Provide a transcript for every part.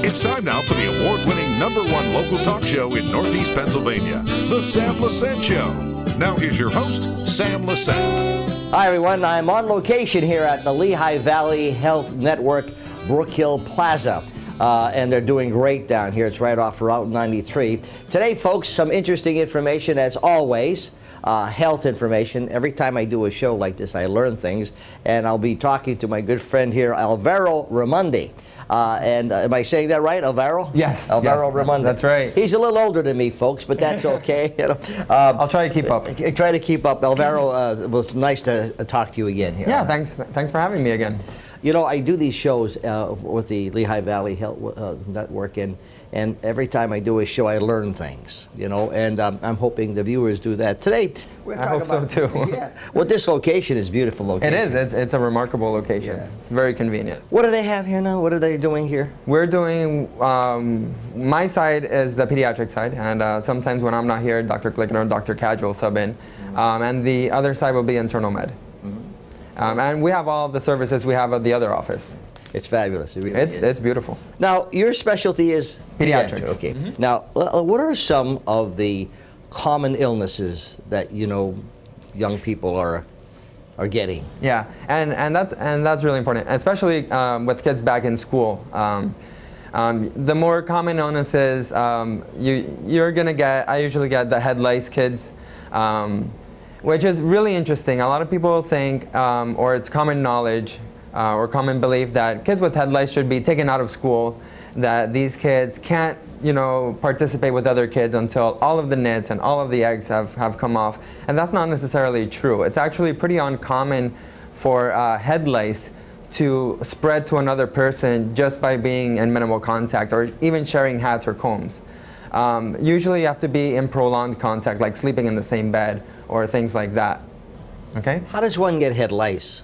It's time now for the award-winning #1 local talk show in Northeast Pennsylvania, The Sam Lesante Show. Now here's your host, Sam Lesante. Hi everyone, I'm on location here at the Lehigh Valley Health Network Brookhill Plaza. And they're doing great down here. It's right off Route 93. Today, folks, some interesting information as always. Health information. Every time I do a show like this, I learn things. And I'll be talking to my good friend here, Alvaro Reymunde. And am I saying that right, Alvaro? Yes. Alvaro yes, Reymunde. That's right. He's a little older than me, folks, but that's okay. I'll try to keep up. Try to keep up. Alvaro, it was nice to talk to you again here. Yeah, thanks for having me again. You know, I do these shows with the Lehigh Valley Health Network, and every time I do a show, I learn things, you know, and I'm hoping the viewers do that. Today, we're I hope so too. Yeah. Well, this location is a beautiful location. It is. It's a remarkable location. Yeah. It's very convenient. What do they have here now? What are they doing here? We're doing, my side is the pediatric side, and sometimes when I'm not here, Dr. Clicken or Dr. Cadge will sub in, and the other side will be internal med. And we have all the services we have at the other office. It's fabulous. It really it's beautiful. Now, your specialty is Pediatrics. Okay. Now, what are some of the common illnesses that young people are getting? Yeah, and that's really important, especially with kids back in school. The more common illnesses you're gonna get, I usually get the head lice kids. Which is really interesting. A lot of people think, or it's common knowledge, or common belief that kids with head lice should be taken out of school, that these kids can't, participate with other kids until all of the nits and all of the eggs have come off. And that's not necessarily true. It's actually pretty uncommon for head lice to spread to another person just by being in minimal contact or even sharing hats or combs. Usually you have to be in prolonged contact, like sleeping in the same bed or things like that. Okay? How does one get head lice?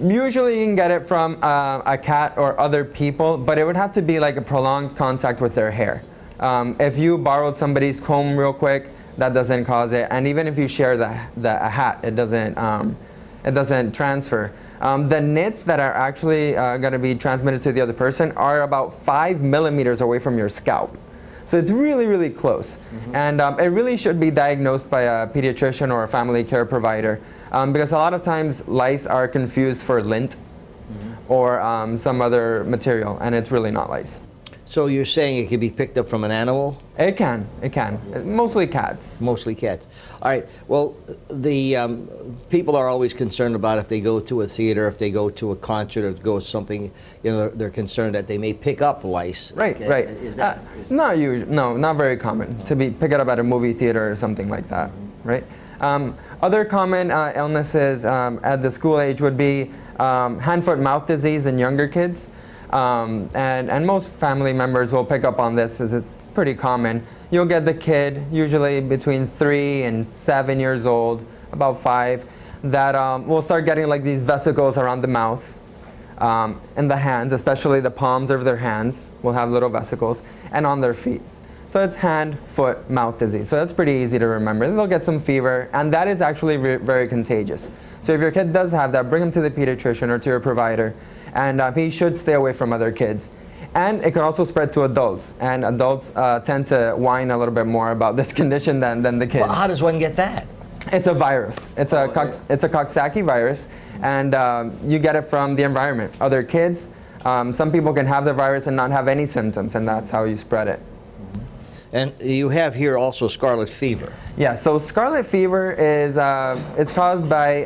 Usually you can get it from a cat or other people, but it would have to be like a prolonged contact with their hair. If you borrowed somebody's comb real quick, that doesn't cause it. And even if you share a hat, it doesn't transfer. The nits that are actually going to be transmitted to the other person are about 5 millimeters away from your scalp. So it's really, really close. And it really should be diagnosed by a pediatrician or a family care provider because a lot of times lice are confused for lint or some other material, and it's really not lice. So you're saying it can be picked up from an animal? It can. Mostly cats. Mostly cats. All right. Well, the people are always concerned about if they go to a theater, if they go to a concert, or go to something, they're concerned that they may pick up lice. Right. Is that not usually? No, not very common to pick it up at a movie theater or something like that. Right. Other common illnesses at the school age would be hand, foot, mouth disease in younger kids. And most family members will pick up on this as it's pretty common. You'll get the kid, usually between 3 and 7 years old, about 5, that will start getting like these vesicles around the mouth, and the hands, especially the palms of their hands will have little vesicles, and on their feet. So it's hand, foot, mouth disease. So that's pretty easy to remember. They'll get some fever, and that is actually very contagious. So if your kid does have that, bring him to the pediatrician or to your provider. And he should stay away from other kids. And it can also spread to adults. And adults tend to whine a little bit more about this condition than the kids. Well, how does one get that? It's a virus. It's a Coxsackie virus. And you get it from the environment. Other kids, some people can have the virus and not have any symptoms. And that's how you spread it. And you have here also scarlet fever. Yeah, so scarlet fever is it's caused by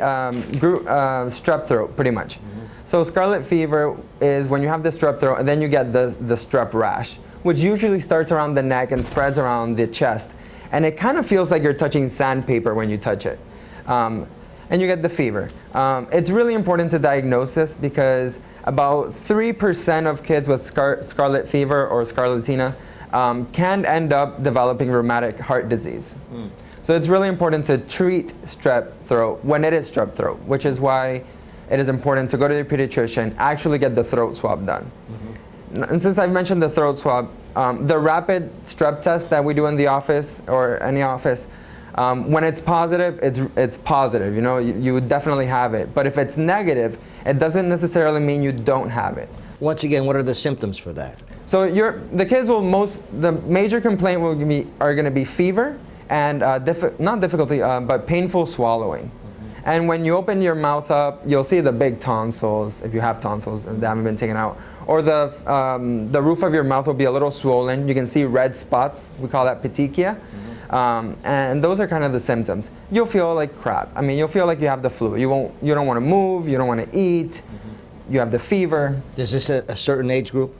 strep throat, pretty much. So scarlet fever is when you have the strep throat and then you get the strep rash, which usually starts around the neck and spreads around the chest. And it kind of feels like you're touching sandpaper when you touch it. And you get the fever. It's really important to diagnose this because about 3% of kids with scarlet fever or scarlatina can end up developing rheumatic heart disease. So it's really important to treat strep throat when it is strep throat, which is why it is important to go to the pediatrician, actually get the throat swab done. And since I've mentioned the throat swab, the rapid strep test that we do in the office or any office, when it's positive, it's positive. You would definitely have it. But if it's negative, it doesn't necessarily mean you don't have it. Once again, what are the symptoms for that? So the kids will the major complaint are going to be fever and not difficulty, but painful swallowing. And when you open your mouth up, you'll see the big tonsils, if you have tonsils that haven't been taken out. Or the roof of your mouth will be a little swollen. You can see red spots. We call that petechia. And those are kind of the symptoms. You'll feel like crap. I mean, you'll feel like you have the flu. You don't want to move. You don't want to eat. You have the fever. Is this a certain age group?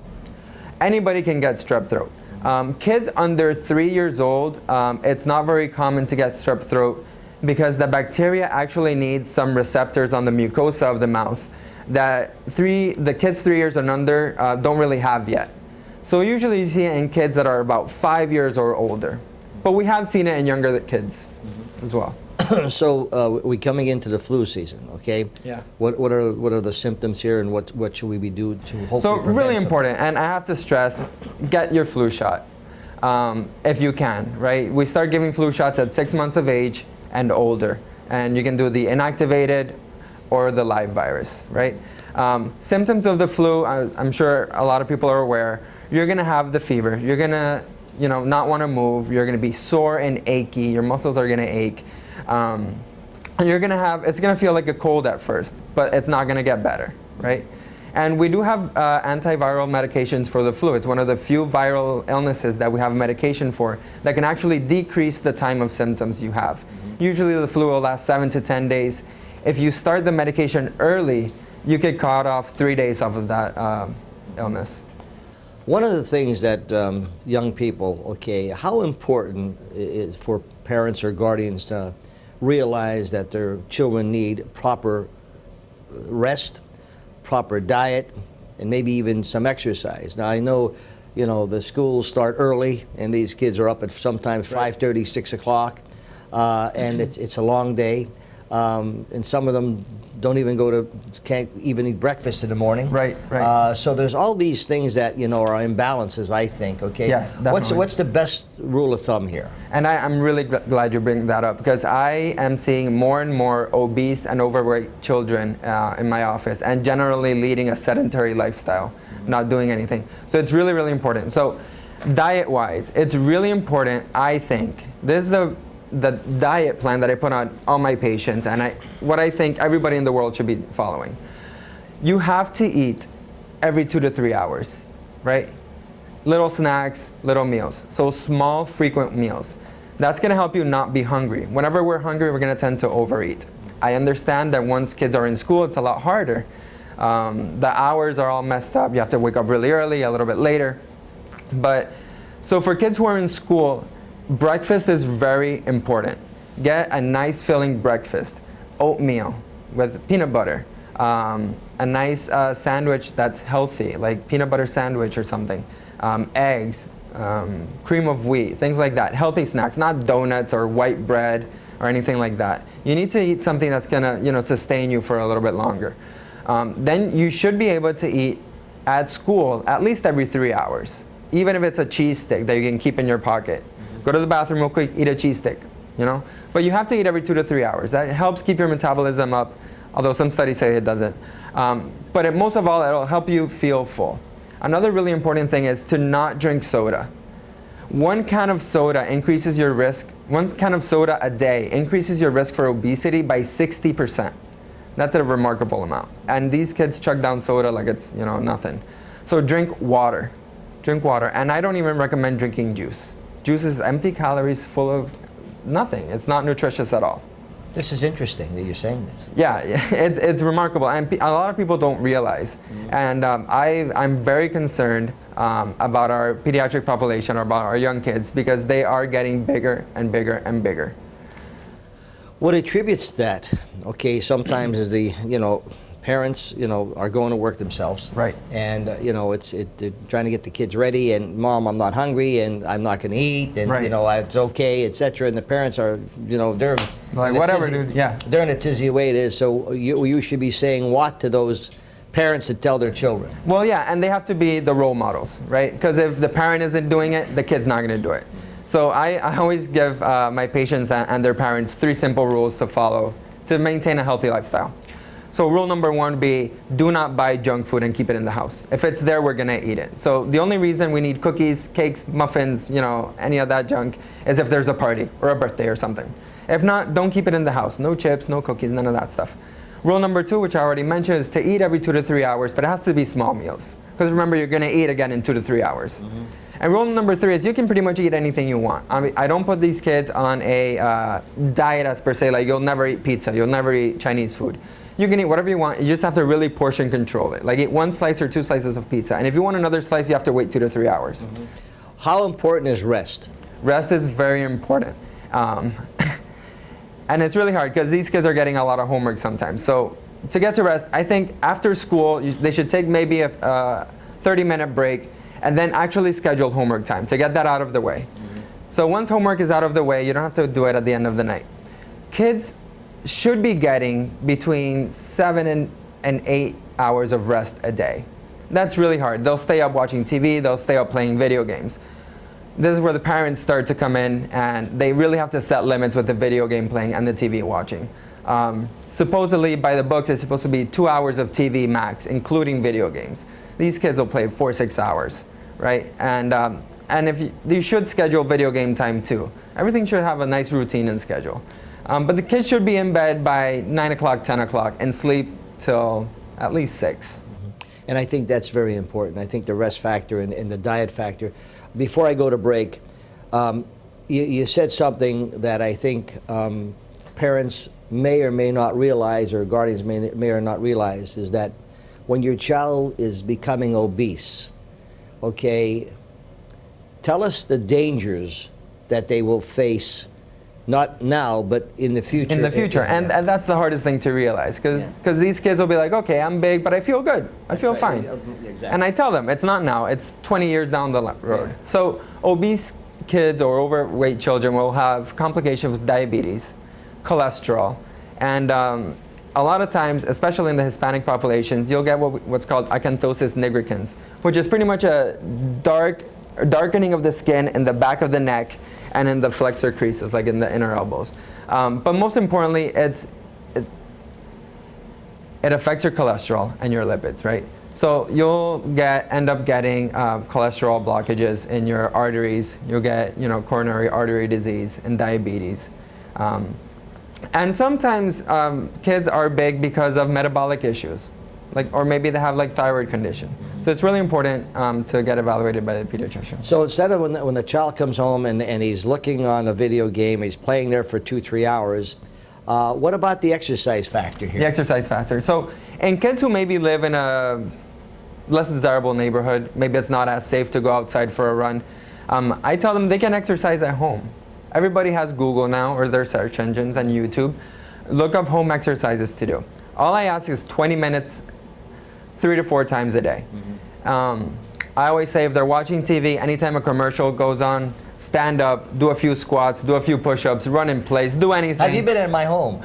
Anybody can get strep throat. Kids under 3 years old, it's not very common to get strep throat because the bacteria actually needs some receptors on the mucosa of the mouth that the kids 3 years and under don't really have yet. So usually you see it in kids that are about 5 years or older. But we have seen it in younger kids as well. So we're coming into the flu season, okay? Yeah. What are the symptoms here, and what should we be doing to hopefully prevent really some? important, and I have to stress, get your flu shot if you can, right? We start giving flu shots at 6 months of age and older, and you can do the inactivated or the live virus, right? Symptoms of the flu, I'm sure a lot of people are aware. You're gonna have the fever. You're gonna, not want to move. You're gonna be sore and achy. Your muscles are gonna ache. And it's gonna feel like a cold at first, but it's not gonna get better, right? And we do have antiviral medications for the flu. It's one of the few viral illnesses that we have a medication for that can actually decrease the time of symptoms you have. Usually the flu will last 7 to 10 days. If you start the medication early, you get caught off 3 days off of that illness. One of the things that young people, okay, how important is for parents or guardians to realize that their children need proper rest, proper diet, and maybe even some exercise. Now I know, the schools start early, and these kids are up at sometimes 5:30, 6 o'clock, and it's a long day, and some of them can't even eat breakfast in the morning. Right. So there's all these things that are imbalances, I think. Okay. Yes, definitely. What's the best rule of thumb here? And I'm really glad you bring that up because I am seeing more and more obese and overweight children in my office, and generally leading a sedentary lifestyle, not doing anything. So it's really, really important. So diet-wise, it's really important. I think this is the diet plan that I put on all my patients, and what I think everybody in the world should be following. You have to eat every 2 to 3 hours, right? Little snacks, little meals. So small, frequent meals. That's gonna help you not be hungry. Whenever we're hungry, we're gonna tend to overeat. I understand that once kids are in school, it's a lot harder. The hours are all messed up. You have to wake up really early, a little bit later. So for kids who are in school, breakfast is very important. Get a nice filling breakfast. Oatmeal with peanut butter. A nice sandwich that's healthy, like peanut butter sandwich or something. Eggs, cream of wheat, things like that. Healthy snacks, not donuts or white bread or anything like that. You need to eat something that's gonna sustain you for a little bit longer. Then you should be able to eat at school at least every 3 hours, even if it's a cheese stick that you can keep in your pocket. Go to the bathroom real quick, eat a cheese stick, But you have to eat every 2 to 3 hours. That helps keep your metabolism up, although some studies say it doesn't. But most of all, it'll help you feel full. Another really important thing is to not drink soda. 1 can of soda increases your risk, 1 can of soda a day increases your risk for obesity by 60%. That's a remarkable amount. And these kids chug down soda like it's, nothing. So drink water. Drink water. And I don't even recommend drinking juice. Juice is empty calories, full of nothing. It's not nutritious at all. This is interesting that you're saying this. Yeah, it's remarkable, and a lot of people don't realize. And I'm very concerned about our pediatric population, or about our young kids, because they are getting bigger and bigger and bigger. What attributes that, okay, sometimes is the, parents, are going to work themselves. Right. And, they're trying to get the kids ready, and Mom, I'm not hungry, and I'm not going to eat, and, it's okay, etc. And the parents are, they're like, whatever, dude, yeah. They're in a tizzy way it is. So you should be saying what to those parents that tell their children? Well, yeah, and they have to be the role models, right? Because if the parent isn't doing it, the kid's not going to do it. So I always give my patients and their parents 3 simple rules to follow to maintain a healthy lifestyle. So rule number one would be, do not buy junk food and keep it in the house. If it's there, we're gonna eat it. So the only reason we need cookies, cakes, muffins, any of that junk, is if there's a party or a birthday or something. If not, don't keep it in the house. No chips, no cookies, none of that stuff. Rule number two, which I already mentioned, is to eat every 2 to 3 hours, but it has to be small meals. Because remember, you're gonna eat again in 2 to 3 hours. Mm-hmm. And rule number three is you can pretty much eat anything you want. I mean, I don't put these kids on a diet as per se, like you'll never eat pizza, you'll never eat Chinese food. You can eat whatever you want, you just have to really portion control it. Like eat 1 slice or 2 slices of pizza. And if you want another slice, you have to wait 2 to 3 hours. Mm-hmm. How important is rest? Rest is very important. And it's really hard because these kids are getting a lot of homework sometimes. So to get to rest, I think after school, they should take maybe a 30-minute break and then actually schedule homework time to get that out of the way. Mm-hmm. So once homework is out of the way, you don't have to do it at the end of the night. Kids should be getting between 7 and 8 hours of rest a day. That's really hard. They'll stay up watching TV, they'll stay up playing video games. This is where the parents start to come in, and they really have to set limits with the video game playing and the TV watching. Supposedly, by the books, it's supposed to be 2 hours of TV max, including video games. These kids will play 4 or 6 hours, right? And if you should schedule video game time too. Everything should have a nice routine and schedule. But the kids should be in bed by 9 o'clock, 10 o'clock, and sleep till at least 6. And I think that's very important. I think the rest factor and the diet factor. Before I go to break, you said something that I think parents may or may not realize, or guardians may or not realize, is that when your child is becoming obese, okay, tell us the dangers that they will face. Not now, but in the future. In the future, and that's the hardest thing to realize, because these kids will be like, okay, I'm big, but I feel good. I feel fine. Exactly. And I tell them, it's not now, it's 20 years down the road. Yeah. So obese kids or overweight children will have complications with diabetes, cholesterol, and a lot of times, especially in the Hispanic populations, you'll get what's called acanthosis nigricans, which is pretty much a darkening of the skin in the back of the neck and in the flexor creases, like in the inner elbows. But most importantly, it affects your cholesterol and your lipids, right? So you'll end up getting cholesterol blockages in your arteries. You'll get coronary artery disease and diabetes. And sometimes kids are big because of metabolic issues, or maybe they have thyroid condition. So it's really important to get evaluated by the pediatrician. So instead of when the child comes home and he's looking on a video game, he's playing there for 2-3 hours, what about the exercise factor here? The exercise factor. So in kids who maybe live in a less desirable neighborhood, maybe it's not as safe to go outside for a run, I tell them they can exercise at home. Everybody has Google now, or their search engines, and YouTube. Look up home exercises to do. All I ask is 20 minutes 3 to 4 times a day. Mm-hmm. I always say if they're watching TV, anytime a commercial goes on, stand up, do a few squats, do a few push-ups, run in place, do anything. Have you been in my home?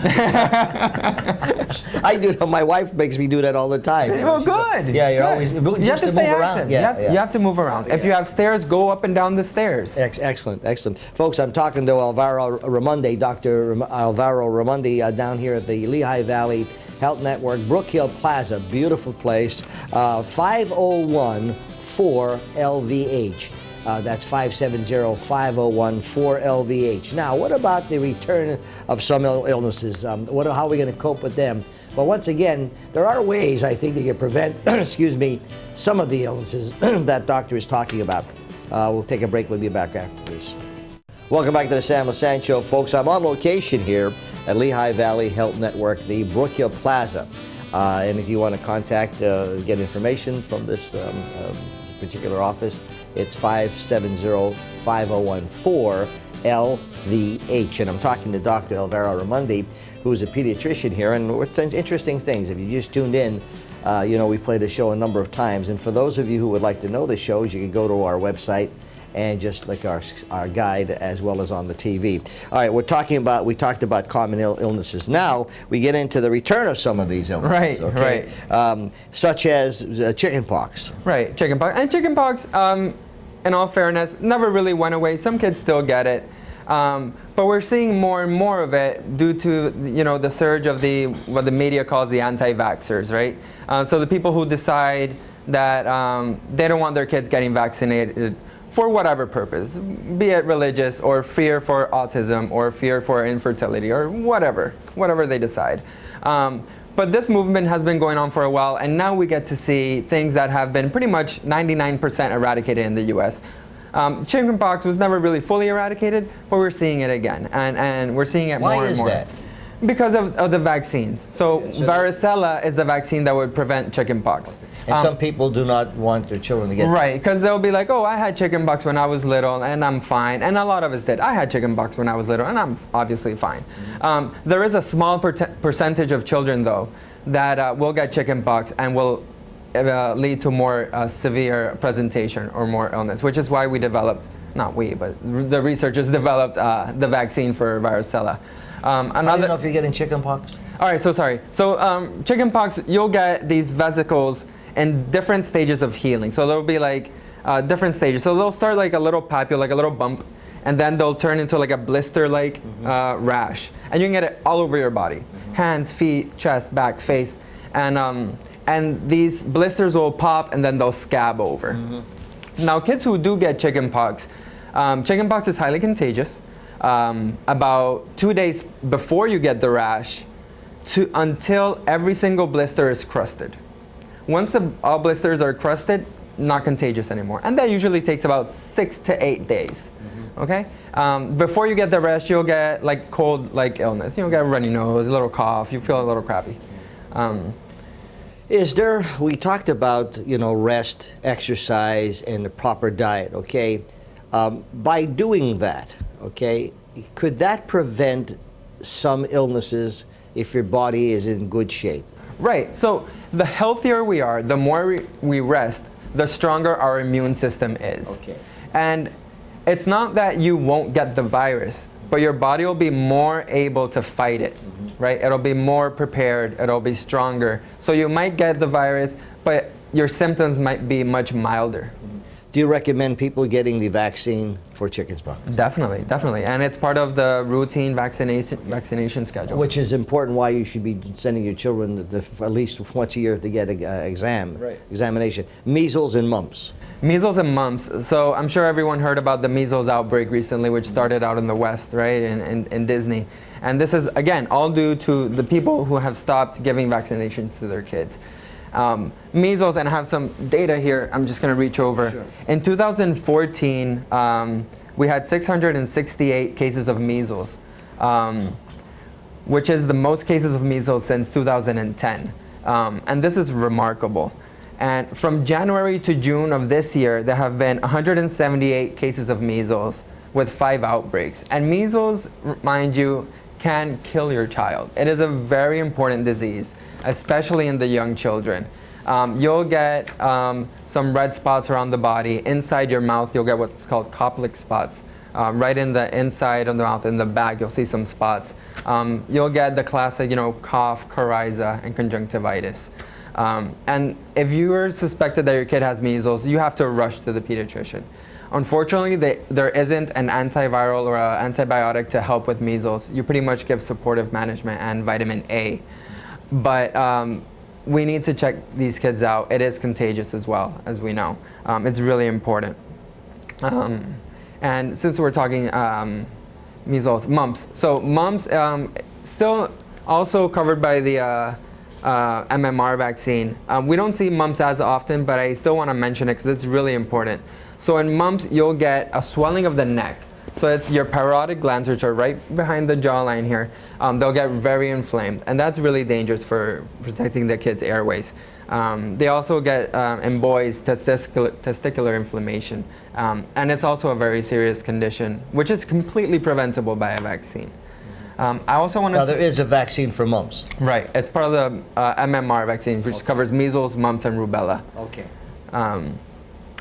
I do. My wife makes me do that all the time. Well, good. Yeah, you're good. always you just have to move stay around. Active. Yeah, you have to move around. If you have stairs, go up and down the stairs. Excellent, excellent. Folks, I'm talking to Alvaro Reymunde, Dr. Alvaro Reymunde, down here at the Lehigh Valley Health Network, Brookhill Plaza, beautiful place, 501-4LVH. That's 570-501-4LVH. Now, what about the return of some illnesses? How are we going to cope with them? But once again, there are ways, I think, that you can prevent, excuse me, some of the illnesses that doctor is talking about. We'll take a break. We'll be back after this. Welcome back to the Sam Lesante Show, folks. I'm on location here at Lehigh Valley Health Network, the Brookhill Plaza. And if you want to contact, get information from this particular office, it's 570-501-4LVH. And I'm talking to Dr. Alvaro Reymunde, who's a pediatrician here. And we're interesting things. If you just tuned in, we played the show a number of times. And for those of you who would like to know the shows, you can go to our website and just like our guide, as well as on the TV. All right, we talked about common illnesses. Now we get into the return of some of these illnesses. Right, okay? right. Such as chickenpox. Right, chickenpox. And chickenpox, in all fairness, never really went away. Some kids still get it. But we're seeing more and more of it due to the surge of what the media calls the anti-vaxxers, right? So the people who decide that they don't want their kids getting vaccinated for whatever purpose, be it religious or fear for autism or fear for infertility or whatever they decide. But this movement has been going on for a while, and now we get to see things that have been pretty much 99% eradicated in the US. Chickenpox was never really fully eradicated, but we're seeing it again, and we're seeing it more and more. Why is that? Because of the vaccines. So varicella is the vaccine that would prevent chickenpox. And some people do not want their children to get right, because they'll be like, oh, I had chickenpox when I was little and I'm fine. And a lot of us did. I had chickenpox when I was little and I'm obviously fine. There is a small percentage of children, though, that will get chickenpox and will lead to more severe presentation or more illness, which is why we developed, not we, but the researchers developed the vaccine for varicella. How do you know if you're getting chickenpox? All right, so sorry. So chickenpox, you'll get these vesicles in different stages of healing. So there'll be like different stages. So they'll start like a little papule, like a little bump, and then they'll turn into like a blister-like rash. And you can get it all over your body. Hands, feet, chest, back, face. And these blisters will pop and then they'll scab over. Now kids who do get chickenpox is highly contagious. About 2 days before you get the rash until every single blister is crusted. Once all blisters are crusted, not contagious anymore. And that usually takes about 6 to 8 days. Okay? Before you get the rash, you'll get like cold-like illness. You'll get a runny nose, a little cough, you feel a little crappy. We talked about, rest, exercise, and the proper diet, okay? By doing that, okay, could that prevent some illnesses if your body is in good shape? Right. So the healthier we are, the more we rest, the stronger our immune system is. Okay. And it's not that you won't get the virus, but your body will be more able to fight it, right? It'll be more prepared, it'll be stronger. So you might get the virus, but your symptoms might be much milder. Do you recommend people getting the vaccine for chickenpox? Definitely, definitely. And it's part of the routine vaccination schedule. Which is important, why you should be sending your children at least once a year to get an examination. Measles and mumps. Measles and mumps. So I'm sure everyone heard about the measles outbreak recently, which started out in the West, right, in Disney. And this is, again, all due to the people who have stopped giving vaccinations to their kids. Measles, and I have some data here, I'm just going to reach over. Sure. In 2014, we had 668 cases of measles, which is the most cases of measles since 2010. And this is remarkable. And from January to June of this year, there have been 178 cases of measles with 5 outbreaks. And measles, mind you, can kill your child. It is a very important disease, especially in the young children. You'll get some red spots around the body. Inside your mouth, you'll get what's called Koplik spots. Right in the inside of the mouth, in the back, you'll see some spots. You'll get the classic, cough, coryza, and conjunctivitis. And if you are suspected that your kid has measles, you have to rush to the pediatrician. Unfortunately, there isn't an antiviral or an antibiotic to help with measles. You pretty much give supportive management and vitamin A. But we need to check these kids out. It is contagious as well, as we know. It's really important. And since we're talking measles, mumps. So mumps still also covered by the MMR vaccine. We don't see mumps as often, but I still want to mention it because it's really important. So in mumps, you'll get a swelling of the neck. So it's your parotid glands, which are right behind the jawline here. They'll get very inflamed, and that's really dangerous for protecting the kids' airways. They also get, in boys, testicular inflammation. And it's also a very serious condition, which is completely preventable by a vaccine. I also want to... Now, there is a vaccine for mumps. Right. It's part of the MMR vaccine, which covers measles, mumps, and rubella. Okay.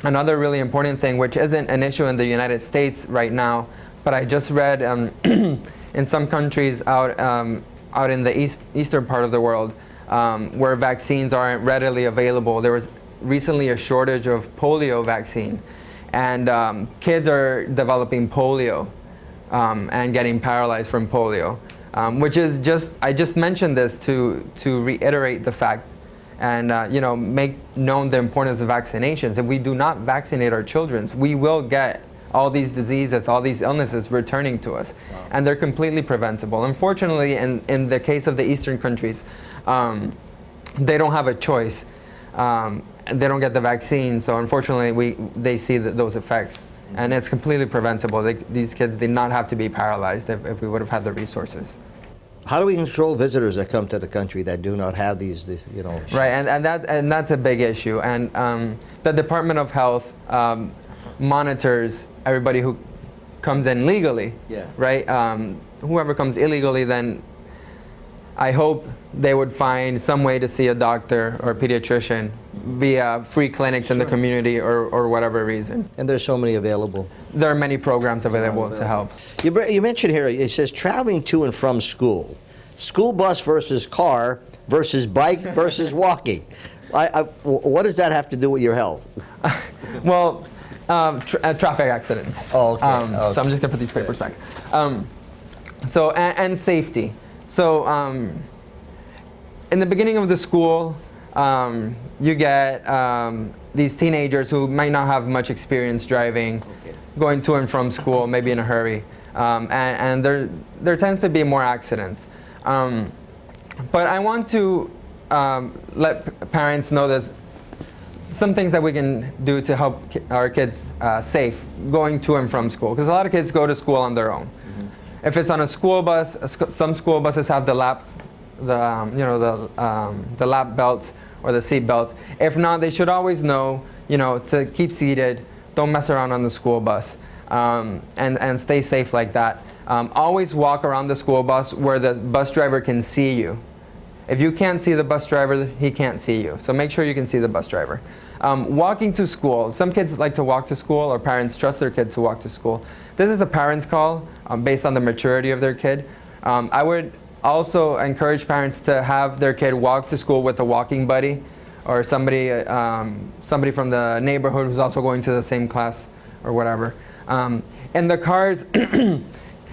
Another really important thing, which isn't an issue in the United States right now, but I just read in some countries out in the eastern part of the world where vaccines aren't readily available. There was recently a shortage of polio vaccine, and kids are developing polio and getting paralyzed from polio, which is I just mentioned this to reiterate the fact and make known the importance of vaccinations. If we do not vaccinate our children, we will get all these diseases, all these illnesses returning to us. Wow. And they're completely preventable. Unfortunately, in the case of the Eastern countries, they don't have a choice. They don't get the vaccine, so unfortunately they see those effects. Mm-hmm. And it's completely preventable. These kids did not have to be paralyzed if we would have had the resources. How do we control visitors that come to the country that do not have these, Right, and that's a big issue. And the Department of Health monitors everybody who comes in legally. Yeah. Right. Whoever comes illegally, then I hope they would find some way to see a doctor or a pediatrician via free clinics in the community or whatever reason. And there's so many available. There are many programs available to help. You mentioned here, it says traveling to and from school. School bus versus car versus bike versus walking. What does that have to do with your health? Well, traffic accidents. Oh, okay. Okay. So I'm just going to put these papers back. And safety. So in the beginning of the school, you get these teenagers who might not have much experience driving, going to and from school, maybe in a hurry, and there tends to be more accidents. But I want to let parents know there's some things that we can do to help our kids safe going to and from school, because a lot of kids go to school on their own. Mm-hmm. If it's on a school bus, some school buses have the lap belts or the seat belts. If not, they should always know, to keep seated, don't mess around on the school bus, and stay safe like that. Always walk around the school bus where the bus driver can see you. If you can't see the bus driver, he can't see you. So make sure you can see the bus driver. Walking to school. Some kids like to walk to school, or parents trust their kid to walk to school. This is a parent's call based on the maturity of their kid. I would also encourage parents to have their kid walk to school with a walking buddy, or somebody from the neighborhood who's also going to the same class or whatever. In the cars,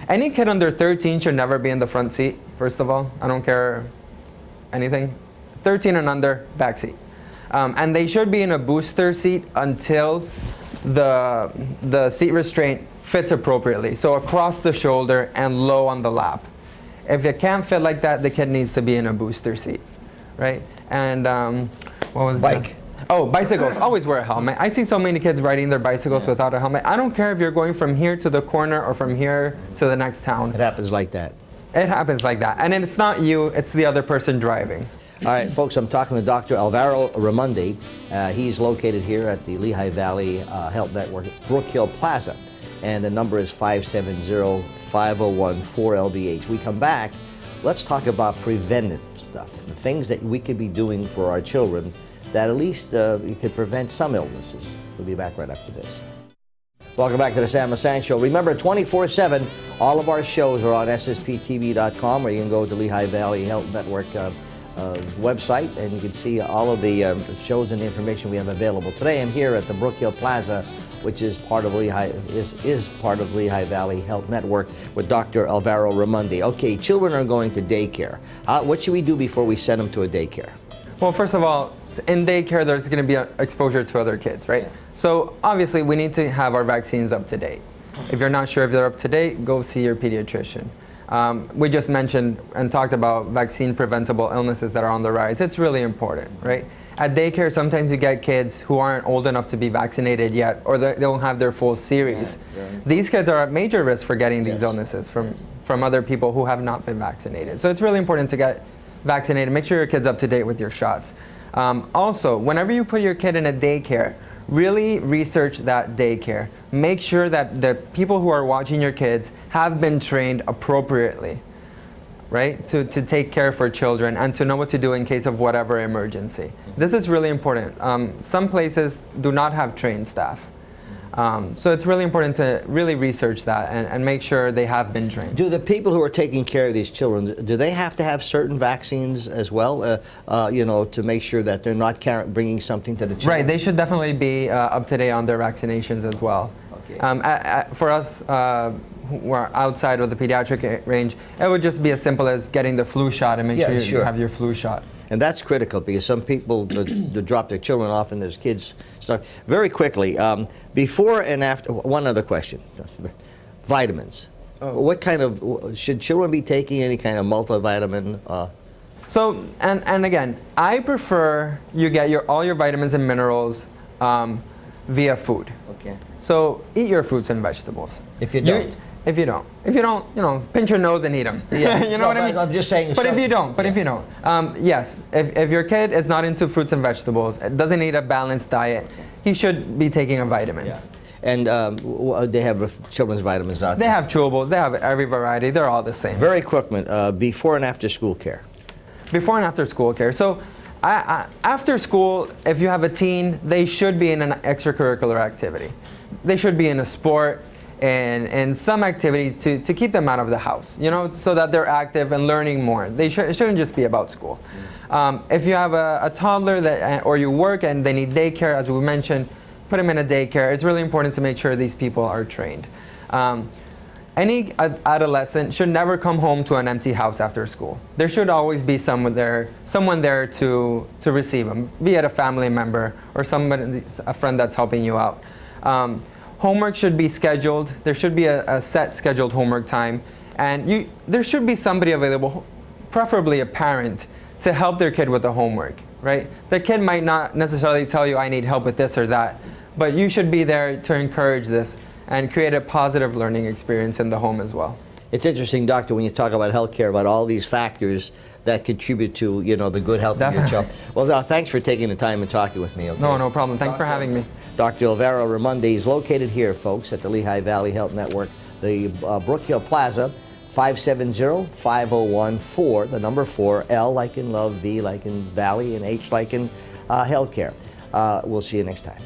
any kid under 13 should never be in the front seat, first of all. I don't care anything. 13 and under, back seat. And they should be in a booster seat until the seat restraint fits appropriately. So across the shoulder and low on the lap. If it can't fit like that, the kid needs to be in a booster seat, right? And what was bike? Oh, bicycles. Always wear a helmet. I see so many kids riding their bicycles without a helmet. I don't care if you're going from here to the corner or from here to the next town. It happens like that. It happens like that. And it's not you, it's the other person driving. All right, folks, I'm talking to Dr. Alvaro Reymunde. He's located here at the Lehigh Valley Health Network, Brookhill Plaza. And the number is 570-501-4LBH. We come back, let's talk about preventive stuff, the things that we could be doing for our children that at least we could prevent some illnesses. We'll be back right after this. Welcome back to the Sam Lesante Show. Remember, 24/7, all of our shows are on ssptv.com, or you can go to Lehigh Valley Health Network website, and you can see all of the shows and the information we have available. Today, I'm here at the Brookhill Plaza, which is part of Lehigh part of Lehigh Valley Health Network, with Dr. Alvaro Reymunde. Okay, children are going to daycare. What should we do before we send them to a daycare? Well, first of all, in daycare, there's going to be exposure to other kids, right? Yeah. So obviously, we need to have our vaccines up to date. If you're not sure if they're up to date, go see your pediatrician. We just mentioned and talked about vaccine preventable illnesses that are on the rise. It's really important, right? At daycare, sometimes you get kids who aren't old enough to be vaccinated yet, or they don't have their full series. Yeah, right. These kids are at major risk for getting these illnesses from other people who have not been vaccinated. So it's really important to get vaccinated. Make sure your kid's up to date with your shots. Also, whenever you put your kid in a daycare, really research that daycare. Make sure that the people who are watching your kids have been trained appropriately, right? To take care for children and to know what to do in case of whatever emergency. This is really important. Some places do not have trained staff. So it's really important to really research that and make sure they have been trained. Do the people who are taking care of these children, do they have to have certain vaccines as well, to make sure that they're not bringing something to the children? Right, they should definitely be up to date on their vaccinations as well. Okay. For us who are outside of the pediatric range, it would just be as simple as getting the flu shot and make sure you have your flu shot. And that's critical because some people drop their children off and there's kids stuck. Very quickly, before and after, one other question. Vitamins. What kind of, should children be taking any kind of multivitamin? So, and again, I prefer you get all your vitamins and minerals via food. Okay. So eat your fruits and vegetables. If you don't. If you don't, pinch your nose and eat them. Yeah. You know what I mean? I'm just saying. But if you don't, yes, if your kid is not into fruits and vegetables, doesn't eat a balanced diet, he should be taking a vitamin. Yeah. And they have children's vitamins, not They have chewables. They have every variety. They're all the same. Very quick, before and after school care. Before and after school care. So after school, if you have a teen, they should be in an extracurricular activity. They should be in a sport and some activity to keep them out of the house, so that they're active and learning more. It shouldn't just be about school. If you have a toddler or you work and they need daycare, as we mentioned, put them in a daycare. It's really important to make sure these people are trained. Any adolescent should never come home to an empty house after school. There should always be someone there to receive them, be it a family member or a friend that's helping you out. Homework should be scheduled. There should be a set scheduled homework time, and there should be somebody available, preferably a parent, to help their kid with the homework, right? The kid might not necessarily tell you, I need help with this or that, but you should be there to encourage this and create a positive learning experience in the home as well. It's interesting, Doctor, when you talk about healthcare, about all these factors that contribute to, the good health of your child. Well, thanks for taking the time and talking with me. Okay? No problem. Thanks for having me. Dr. Alvaro Reymunde is located here, folks, at the Lehigh Valley Health Network, the Brookhill Plaza, 570-5014, the number 4, L like in love, V like in valley, and H like in healthcare. We'll see you next time.